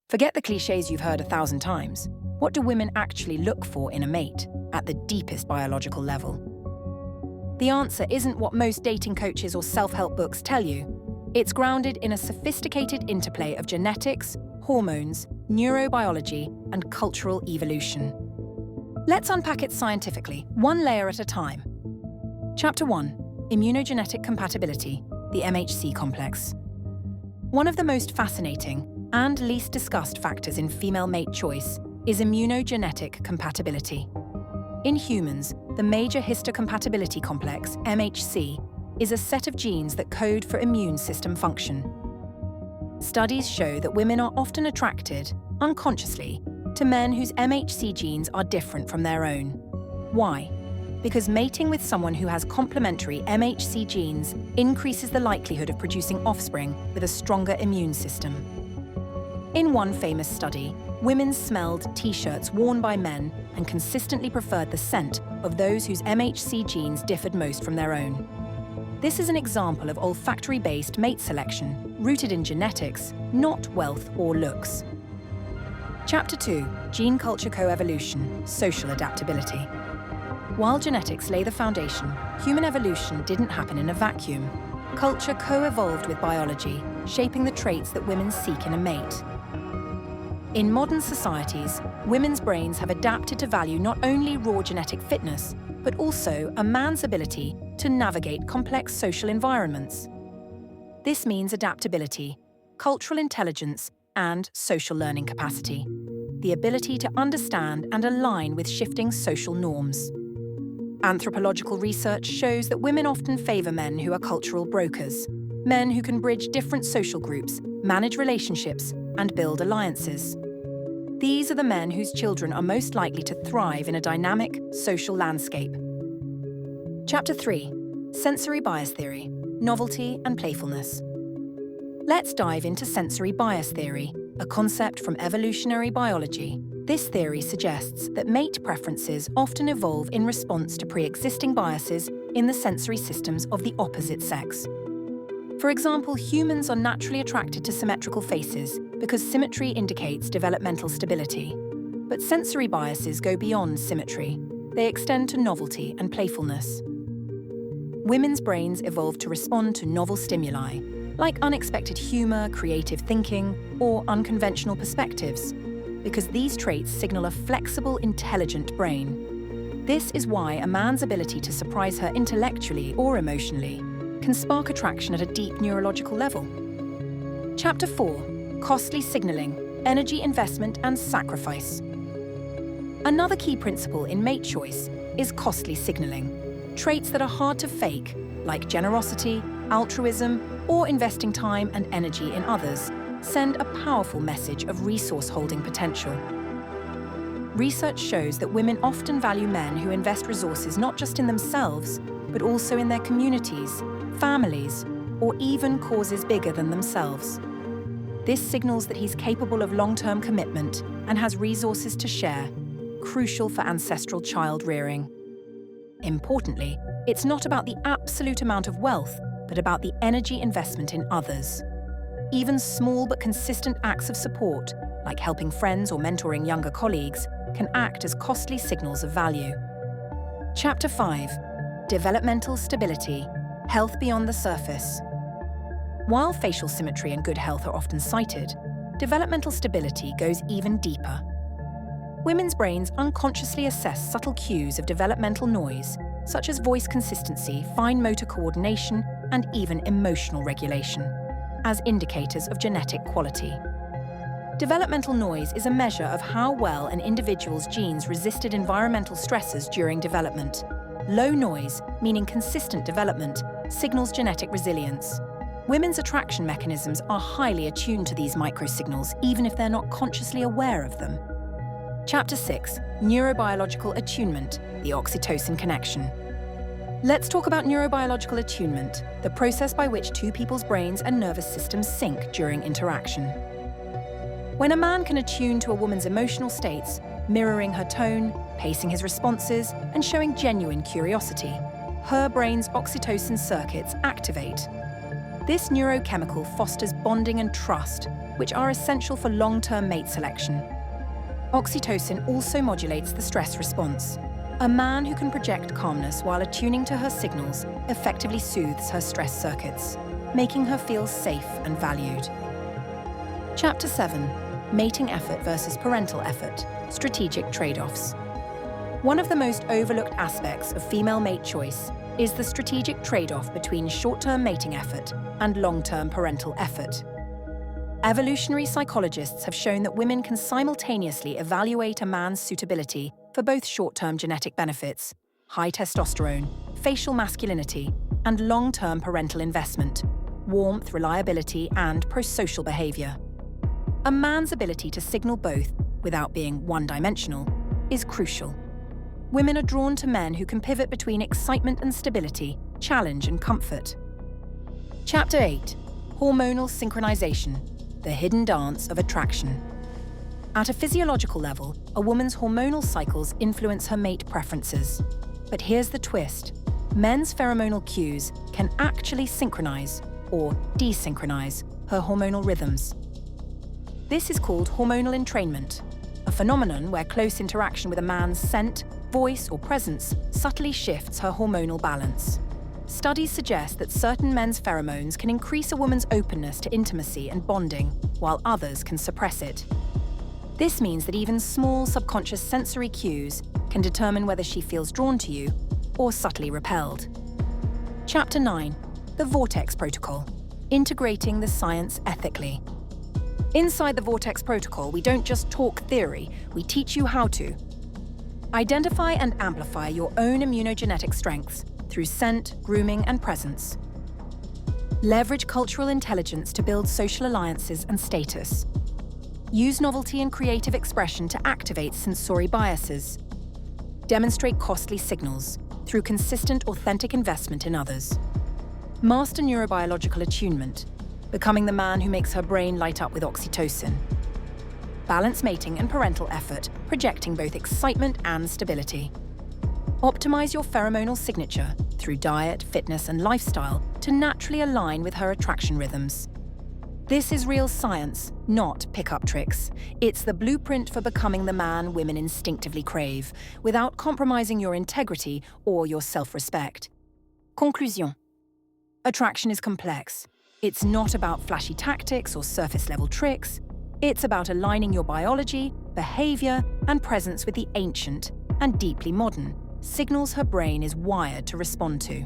Forget the cliches you've heard 1,000 times. What do women actually look for in a mate at the deepest biological level? The answer isn't what most dating coaches or self-help books tell you. It's grounded in a sophisticated interplay of genetics, hormones, neurobiology, and cultural evolution. Let's unpack it scientifically, one layer at a time. Chapter 1. Immunogenetic compatibility, the MHC complex. One of the most fascinating and least discussed factors in female mate choice is immunogenetic compatibility. In humans, the major histocompatibility complex, MHC, is a set of genes that code for immune system function. Studies show that women are often attracted, unconsciously, to men whose MHC genes are different from their own. Why? Because mating with someone who has complementary MHC genes increases the likelihood of producing offspring with a stronger immune system. In one famous study, women smelled T-shirts worn by men and consistently preferred the scent of those whose MHC genes differed most from their own. This is an example of olfactory-based mate selection, rooted in genetics, not wealth or looks. Chapter 2. Gene culture coevolution, social adaptability. While genetics lay the foundation, human evolution didn't happen in a vacuum. Culture co-evolved with biology, shaping the traits that women seek in a mate. In modern societies, women's brains have adapted to value not only raw genetic fitness, but also a man's ability to navigate complex social environments. This means adaptability, cultural intelligence, and social learning capacity, the ability to understand and align with shifting social norms. Anthropological research shows that women often favor men who are cultural brokers, men who can bridge different social groups, manage relationships, and build alliances. These are the men whose children are most likely to thrive in a dynamic social landscape. Chapter 3. Sensory bias theory, novelty and playfulness. Let's dive into sensory bias theory, a concept from evolutionary biology. This theory suggests that mate preferences often evolve in response to pre-existing biases in the sensory systems of the opposite sex. For example, humans are naturally attracted to symmetrical faces because symmetry indicates developmental stability. But sensory biases go beyond symmetry. They extend to novelty and playfulness. Women's brains evolved to respond to novel stimuli, like unexpected humor, creative thinking, or unconventional perspectives, because these traits signal a flexible, intelligent brain. This is why a man's ability to surprise her intellectually or emotionally can spark attraction at a deep neurological level. Chapter 4. Costly signaling, energy investment and sacrifice. Another key principle in mate choice is costly signaling. Traits that are hard to fake, like generosity, altruism, or investing time and energy in others, send a powerful message of resource-holding potential. Research shows that women often value men who invest resources not just in themselves, but also in their communities, families, or even causes bigger than themselves. This signals that he's capable of long-term commitment and has resources to share, crucial for ancestral child rearing. Importantly, it's not about the absolute amount of wealth, but about the energy investment in others. Even small but consistent acts of support, like helping friends or mentoring younger colleagues, can act as costly signals of value. Chapter 5. Developmental stability, health beyond the surface. While facial symmetry and good health are often cited, developmental stability goes even deeper. Women's brains unconsciously assess subtle cues of developmental noise, such as voice consistency, fine motor coordination, and even emotional regulation, as indicators of genetic quality. Developmental noise is a measure of how well an individual's genes resisted environmental stresses during development. Low noise, meaning consistent development, signals genetic resilience. Women's attraction mechanisms are highly attuned to these microsignals, even if they're not consciously aware of them. Chapter 6. Neurobiological attunement, the oxytocin connection. Let's talk about neurobiological attunement, the process by which two people's brains and nervous systems sync during interaction. When a man can attune to a woman's emotional states, mirroring her tone, pacing his responses, and showing genuine curiosity, her brain's oxytocin circuits activate. This neurochemical fosters bonding and trust, which are essential for long-term mate selection. Oxytocin also modulates the stress response. A man who can project calmness while attuning to her signals effectively soothes her stress circuits, making her feel safe and valued. Chapter 7. Mating effort versus parental effort, strategic trade-offs. One of the most overlooked aspects of female mate choice is the strategic trade-off between short-term mating effort and long-term parental effort. Evolutionary psychologists have shown that women can simultaneously evaluate a man's suitability for both short-term genetic benefits, high testosterone, facial masculinity, and long-term parental investment, warmth, reliability, and prosocial behavior. A man's ability to signal both, without being one-dimensional, is crucial. Women are drawn to men who can pivot between excitement and stability, challenge and comfort. Chapter 8. Hormonal synchronization, the hidden dance of attraction. At a physiological level, a woman's hormonal cycles influence her mate preferences. But here's the twist. Men's pheromonal cues can actually synchronize, or desynchronize, her hormonal rhythms. This is called hormonal entrainment, a phenomenon where close interaction with a man's scent, voice, or presence subtly shifts her hormonal balance. Studies suggest that certain men's pheromones can increase a woman's openness to intimacy and bonding, while others can suppress it. This means that even small subconscious sensory cues can determine whether she feels drawn to you or subtly repelled. Chapter 9. The Vortex Protocol, integrating the science ethically. Inside the Vortex Protocol, we don't just talk theory, we teach you how to. Identify and amplify your own immunogenetic strengths through scent, grooming, and presence. Leverage cultural intelligence to build social alliances and status. Use novelty and creative expression to activate sensory biases. Demonstrate costly signals through consistent, authentic investment in others. Master neurobiological attunement, becoming the man who makes her brain light up with oxytocin. Balance mating and parental effort, projecting both excitement and stability. Optimize your pheromonal signature through diet, fitness, and lifestyle to naturally align with her attraction rhythms. This is real science, not pickup tricks. It's the blueprint for becoming the man women instinctively crave, without compromising your integrity or your self-respect. Conclusion. Attraction is complex. It's not about flashy tactics or surface-level tricks. It's about aligning your biology, behavior, and presence with the ancient and deeply modern signals her brain is wired to respond to.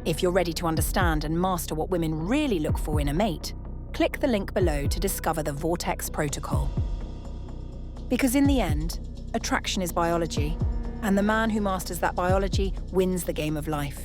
If you're ready to understand and master what women really look for in a mate, click the link below to discover the Vortex Protocol. Because in the end, attraction is biology, and the man who masters that biology wins the game of life.